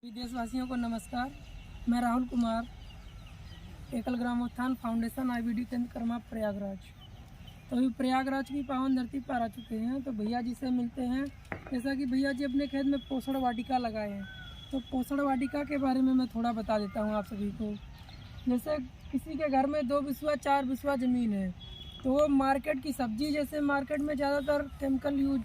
देशवासियों को नमस्कार। मैं राहुल कुमार, एकल ग्रामोत्थान फाउंडेशन IBD केंद्र कर्मा प्रयागराज। तो अभी प्रयागराज की पावन धरती पर आ चुके हैं। तो भैया जी से मिलते हैं। जैसा कि भैया जी अपने खेत में पोषण वाटिका लगाए हैं, तो पोषण वाटिका के बारे में मैं थोड़ा बता देता हूँ आप सभी को। जैसे किसी के घर में 2 बिस्वा 4 बिस्वा ज़मीन है, तो वो मार्केट की सब्जी, जैसे मार्केट में ज़्यादातर केमिकल यूज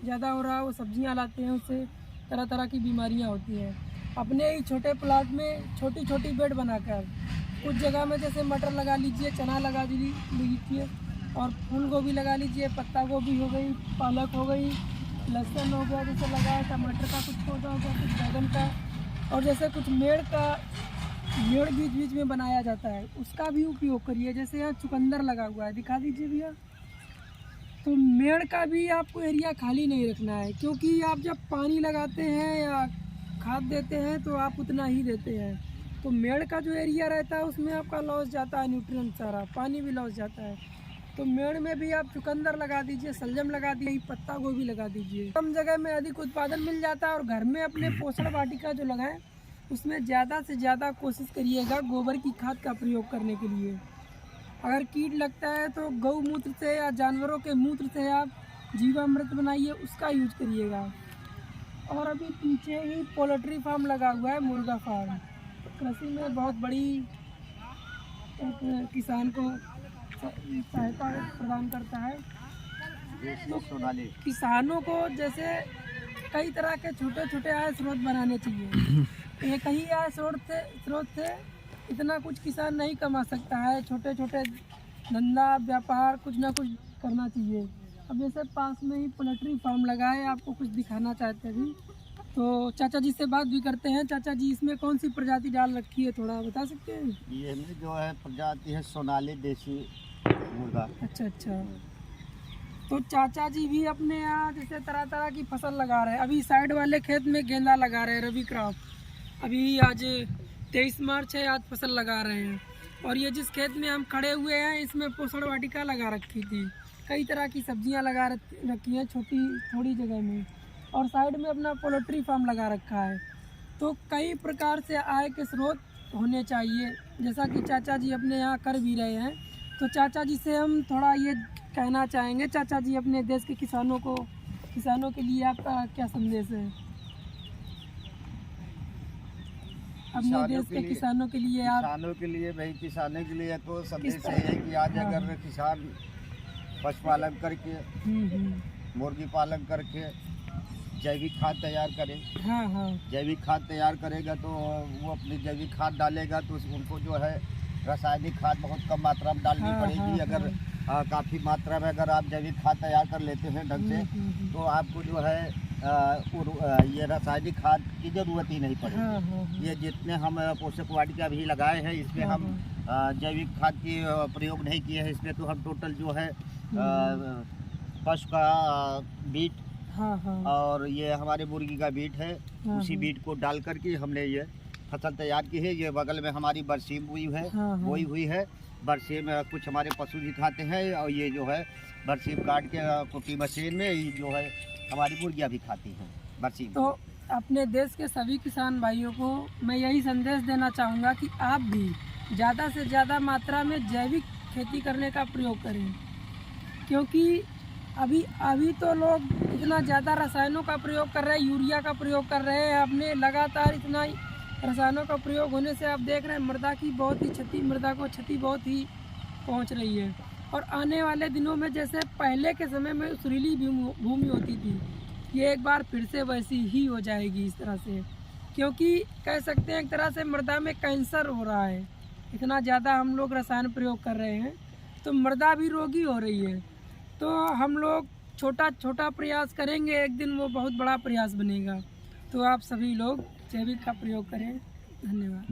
ज़्यादा हो रहा है, वो सब्जियाँ लाते हैं, उससे तरह तरह की बीमारियाँ होती हैं। अपने ही छोटे प्लाट में छोटी छोटी बेड बनाकर कुछ जगह में जैसे मटर लगा लीजिए, चना लगा लीजिए, और फूल गोभी लगा लीजिए, पत्ता गोभी हो गई, पालक हो गई, लहसुन हो गया, जैसे लगाया, टमाटर का कुछ पौधा हो गया, कुछ बैगन का, और जैसे कुछ मेड़ बीच बीच में बनाया जाता है, उसका भी उपयोग करिए। जैसे यहाँ चुकंदर लगा हुआ है, दिखा दीजिए भैया। तो मेड़ का भी आपको एरिया खाली नहीं रखना है, क्योंकि आप जब पानी लगाते हैं या खाद देते हैं तो आप उतना ही देते हैं। तो मेड़ का जो एरिया रहता है उसमें आपका लॉस जाता है, न्यूट्रिएंट सारा, पानी भी लॉस जाता है। तो मेड़ में भी आप चुकंदर लगा दीजिए, शलजम लगा दीजिए, पत्ता गोभी लगा दीजिए। कम जगह में अधिक उत्पादन मिल जाता है। और घर में अपने पोषण वाटिका जो लगाएं, उसमें ज़्यादा से ज़्यादा कोशिश करिएगा गोबर की खाद का प्रयोग करने के लिए। अगर कीट लगता है तो गौमूत्र से या जानवरों के मूत्र से आप जीवामृत बनाइए, उसका यूज करिएगा। और अभी पीछे ही पोल्ट्री फार्म लगा हुआ है, मुर्गा फार्म। कृषि में बहुत बड़ी एक किसान को सहायता प्रदान करता है। तो किसानों को जैसे कई तरह के छोटे छोटे आय स्रोत बनाने चाहिए। एक ही आय स्रोत से इतना कुछ किसान नहीं कमा सकता है। छोटे छोटे धंधा व्यापार कुछ ना कुछ करना चाहिए। अब जैसे पास में ही पोल्ट्री फार्म लगा है, आपको कुछ दिखाना चाहते हैं अभी। तो चाचा जी से बात भी करते हैं। चाचा जी, इसमें कौन सी प्रजाति डाल रखी है, थोड़ा बता सकते हैं? ये जो है प्रजाति है सोनाली देसी मुर्गा। अच्छा। तो चाचा जी भी अपने यहाँ जैसे तरह तरह की फसल लगा रहे हैं। अभी साइड वाले खेत में गेंदा लगा रहे हैं, रबी क्रॉप। अभी आज 23 मार्च है, आज फसल लगा रहे हैं। और ये जिस खेत में हम खड़े हुए हैं, इसमें पोषण वाटिका लगा रखी थी। कई तरह की सब्जियां लगा रखी हैं थोड़ी जगह में। और साइड में अपना पोल्ट्री फार्म लगा रखा है। तो कई प्रकार से आय के स्रोत होने चाहिए, जैसा कि चाचा जी अपने यहाँ कर भी रहे हैं। तो चाचा जी से हम थोड़ा ये कहना चाहेंगे। चाचा जी, अपने देश के किसानों के लिए आपका क्या संदेश है? अपने देश के किसानों के लिए भाई किसानों के लिए तो संदेश है कि आज अगर किसान पशुपालन करके, मुर्गी पालन करके जैविक खाद तैयार करे, जैविक खाद तैयार करेगा तो वो अपनी जैविक खाद डालेगा, तो उनको जो है रासायनिक खाद बहुत कम मात्रा में डालनी पड़ेगी। अगर काफ़ी मात्रा में अगर आप जैविक खाद तैयार कर लेते हैं ढंग से, तो आपको जो है ये रासायनिक खाद की ज़रूरत ही नहीं पड़ेगी। ये जितने हम पोषक वाटिका भी लगाए हैं, इसमें हम जैविक खाद की प्रयोग नहीं किए हैं। इसमें तो हम टोटल जो है पशु का बीट और ये हमारे मुर्गी का बीट है, उसी बीट को डाल करके हमने ये फसल तैयार की है। ये बगल में हमारी बरसीम बोई हुई है। बरसीम कुछ हमारे पशु भी खाते हैं, और ये जो है बरसीम काट के कुटी मशीन में जो है हमारी मुर्गियाँ भी खाती हैं बरसीम। तो अपने देश के सभी किसान भाइयों को मैं यही संदेश देना चाहूँगा कि आप भी ज़्यादा से ज़्यादा मात्रा में जैविक खेती करने का प्रयोग करें। क्योंकि अभी तो लोग इतना ज़्यादा रसायनों का प्रयोग कर रहे हैं, यूरिया का प्रयोग कर रहे हैं। अपने लगातार इतना रसायनों का प्रयोग होने से आप देख रहे हैं मृदा को क्षति बहुत ही पहुंच रही है। और आने वाले दिनों में जैसे पहले के समय में सुरीली भूमि होती थी, ये एक बार फिर से वैसी ही हो जाएगी इस तरह से। क्योंकि कह सकते हैं एक तरह से मृदा में कैंसर हो रहा है, इतना ज़्यादा हम लोग रसायन प्रयोग कर रहे हैं, तो मृदा भी रोगी हो रही है। तो हम लोग छोटा छोटा प्रयास करेंगे, एक दिन वो बहुत बड़ा प्रयास बनेगा। तो आप सभी लोग जैविक का प्रयोग करें। धन्यवाद।